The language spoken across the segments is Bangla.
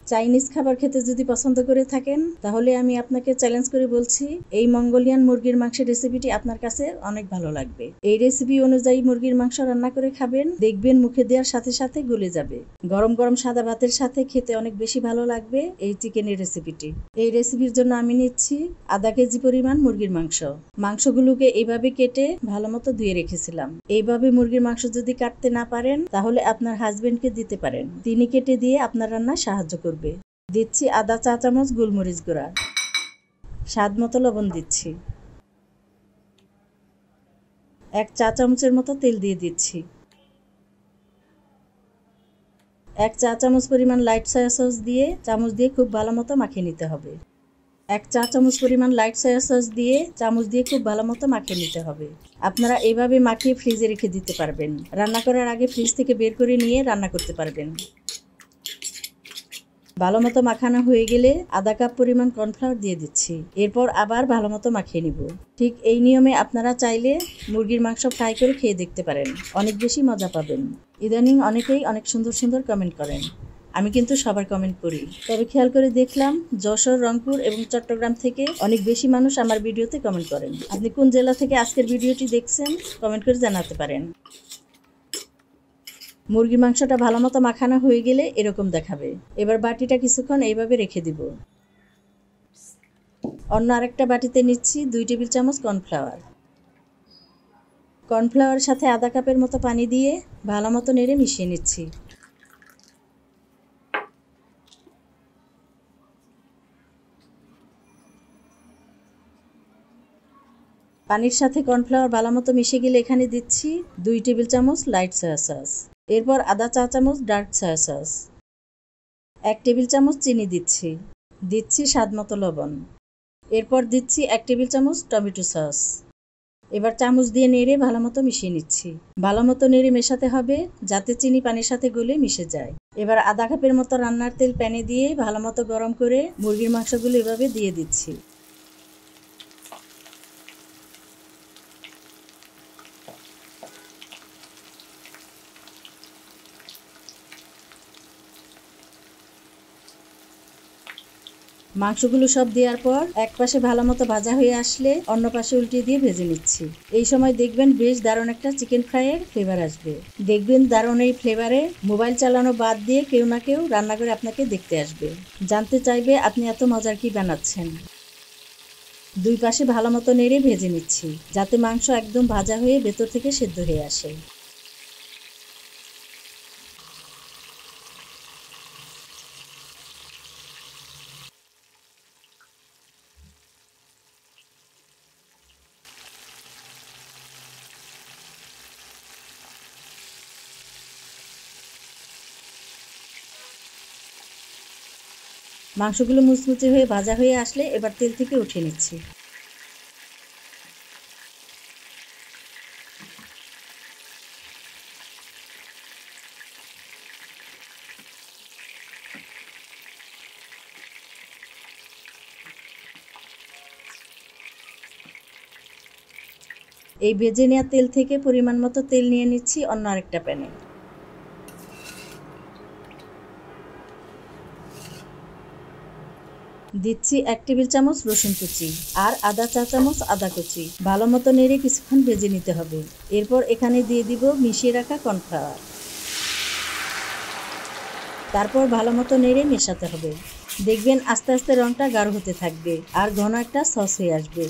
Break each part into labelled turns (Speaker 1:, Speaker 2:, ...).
Speaker 1: চাইনিজ খাবার খেতে যদি পছন্দ করে থাকেন তাহলে আমি আপনাকে চ্যালেঞ্জ করে বলছি এই মঙ্গোলিয়ান মুরগির মাংসের রেসিপিটি আপনার কাছে অনেক ভালো লাগবে। এই রেসিপি অনুযায়ী মুরগির মাংস রান্না করে খাবেন, দেখবেন মুখে দেওয়ার সাথে সাথে গলে যাবে। গরম গরম সাদা ভাতের সাথে খেতে অনেক বেশি ভালো লাগবে এই চিকেনের রেসিপিটি। এই রেসিপির জন্য আমি নিচ্ছি আধা কেজি পরিমাণ মুরগির মাংস। মাংসগুলোকে এইভাবে কেটে ভালো মতো ধুয়ে রেখেছিলাম। এইভাবে মুরগির মাংস যদি কাটতে না পারেন তাহলে আপনার হাজবেন্ডকে দিতে পারেন, তিনি কেটে দিয়ে আপনার রান্না সাহায্য করবে। দিচ্ছি আধা চা চামচ গোলমরিচ গুঁড়া, স্বাদ মতো লবণ দিচ্ছি, 1 চা চামচের মতো তেল দিয়ে দিচ্ছি, 1 চা চামচ পরিমাণ লাইট সয়া সস দিয়ে চামচ দিয়ে খুব ভালো মতো মাখিয়ে নিতে হবে। 1 চা চামচ পরিমাণ লাইট সয়া সস দিয়ে চামচ দিয়ে খুব ভালো মতো মাখিয়ে নিতে হবে। আপনারা এইভাবে মাখিয়ে ফ্রিজে রেখে দিতে পারবেন। রান্না করার আগে ফ্রিজ থেকে বের করে নিয়ে রান্না করতে পারবেন। ভালো মতো মাখানো হয়ে গেলে আধা কাপ পরিমাণ কর্নফ্লাওয়ার দিয়ে দিচ্ছি। এরপর আবার ভালো মতো মাখিয়ে নিব। ঠিক এই নিয়মে আপনারা চাইলে মুরগির মাংস ফ্রাই করে খেয়ে দেখতে পারেন, অনেক বেশি মজা পাবেন। ইদানিং অনেকেই অনেক সুন্দর সুন্দর কমেন্ট করেন, আমি কিন্তু সবার কমেন্ট করি। তবে খেয়াল করে দেখলাম যশোর, রংপুর এবং চট্টগ্রাম থেকে অনেক বেশি মানুষ আমার ভিডিওতে কমেন্ট করেন। আপনি কোন জেলা থেকে আজকের ভিডিওটি দেখছেন কমেন্ট করে জানাতে পারেন। মুরগির মাংসটা ভালো মতো মাখানো হয়ে গেলে এরকম দেখাবে। এবার বাটিটা কিছুক্ষণ এইভাবে রেখে দিব। অন্য আরেকটা বাটিতে নিচ্ছি 2 টেবিল চামচ কর্নফ্লাওয়ার। কর্নফ্লাওয়ারের সাথে আধা কাপের মতো পানি দিয়ে ভালো মতো নেড়ে মিশিয়ে নিচ্ছি। পানির সাথে কর্নফ্লাওয়ার ভালো মতো মিশে গেলে এখানে দিচ্ছি 2 টেবিল চামচ লাইট সয়া সস, এরপর আধা চা চামচ ডার্ক সয়া সস, 1 টেবিল চামচ চিনি দিচ্ছি, দিচ্ছি স্বাদ মতো লবণ, এরপর দিচ্ছি 1 টেবিল চামচ টমেটো সস। এবার চামচ দিয়ে নেড়ে ভালো মতো মিশিয়ে নিচ্ছি। ভালো মতো নেড়ে মেশাতে হবে যাতে চিনি পানির সাথে গলে মিশে যায়। এবার আধা কাপের মতো রান্নার তেল প্যানে দিয়ে ভালো মতো গরম করে মুরগির মাংসগুলো এভাবে দিয়ে দিচ্ছি। মাংসগুলো সব দেওয়ার পর এক পাশে ভালো মতো ভাজা হয়ে আসলে অন্য পাশে উল্টিয়ে দিয়ে ভেজে নিচ্ছি। এই সময় দেখবেন বেশ দারুণ একটা চিকেন ফ্রাইয়ের ফ্লেভার আসবে। দেখবেন দারুণ এই ফ্লেভারে মোবাইল চালানো বাদ দিয়ে কেউ না কেউ রান্না করে আপনাকে দেখতে আসবে, জানতে চাইবে আপনি এত মজার কি বানাচ্ছেন। 2 পাশে ভালো মতো নেড়ে ভেজে নিচ্ছি যাতে মাংস একদম ভাজা হয়ে ভেতর থেকে সেদ্ধ হয়ে আসে। মাংসগুলো মুচমুচে হয়ে ভাজা হয়ে আসলে এবার তেল থেকে উঠিয়ে নিচ্ছি। এই ভেজে নেওয়া তেল থেকে পরিমাণ মতো তেল নিয়ে নিচ্ছি অন্য আরেকটা প্যানে। দিচ্ছি 1 টেবিল চামচ রসুন কুচি আর আধা চা চামচ আদা কুচি। ভালো মতো নেড়ে কিছুক্ষণ ভেজে নিতে হবে। এরপর এখানে দিয়ে দিব মিশিয়ে রাখা কর্নফ্লাওয়ার। তারপর ভালো মতো নেড়ে মেশাতে হবে। দেখবেন আস্তে আস্তে রংটা গাঢ় হতে থাকবে আর ঘন একটা সস হয়ে আসবে।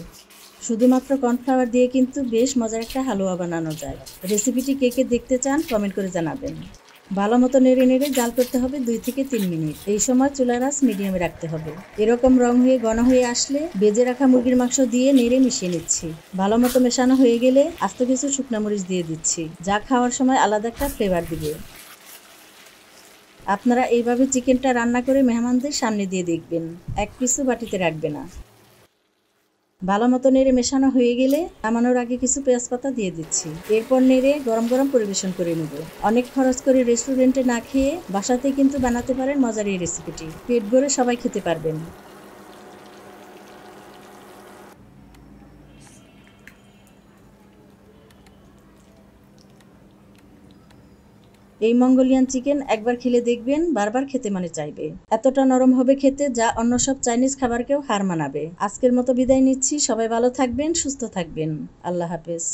Speaker 1: শুধুমাত্র কর্নফ্লাওয়ার দিয়ে কিন্তু বেশ মজার একটা হালুয়া বানানো যায়। রেসিপিটি কে কে দেখতে চান কমেন্ট করে জানাবেন। ভালো মতো নেড়ে নেড়ে জাল করতে হবে 2 থেকে 3 মিনিট। এই সময় চুলার আঁচ মিডিয়ামে রাখতে হবে। এরকম রং হয়ে ঘন হয়ে আসলে ভেজে রাখা মুরগির মাংস দিয়ে নেড়ে মিশিয়ে নিচ্ছি। ভালো মতো মেশানো হয়ে গেলে আস্ত কিছু শুকনো মরিচ দিয়ে দিচ্ছি, যা খাওয়ার সময় আলাদা একটা ফ্লেভার দিবে। আপনারা এইভাবে চিকেনটা রান্না করে মেহমানদের সামনে দিয়ে দেখবেন, এক পিসও বাটিতে রাখবে না। ভালো মতো নেড়ে মেশানো হয়ে গেলে নামানোর আগে কিছু পেঁয়াজ পাতা দিয়ে দিচ্ছি। এরপর নেড়ে গরম গরম পরিবেশন করে নেব। অনেক খরচ করে রেস্টুরেন্টে না খেয়ে বাসাতে কিন্তু বানাতে পারেন মজার এই রেসিপিটি। পেট ভরে সবাই খেতে পারবেন। এই মঙ্গোলিয়ান চিকেন একবার খেলে দেখবেন বারবার খেতে মনে চাইবে। এতটা নরম হবে খেতে যা অন্য সব চাইনিজ খাবারকেও হার মানাবে। আজকের মতো বিদায় নিচ্ছি। সবাই ভালো থাকবেন, সুস্থ থাকবেন। আল্লাহ হাফেজ।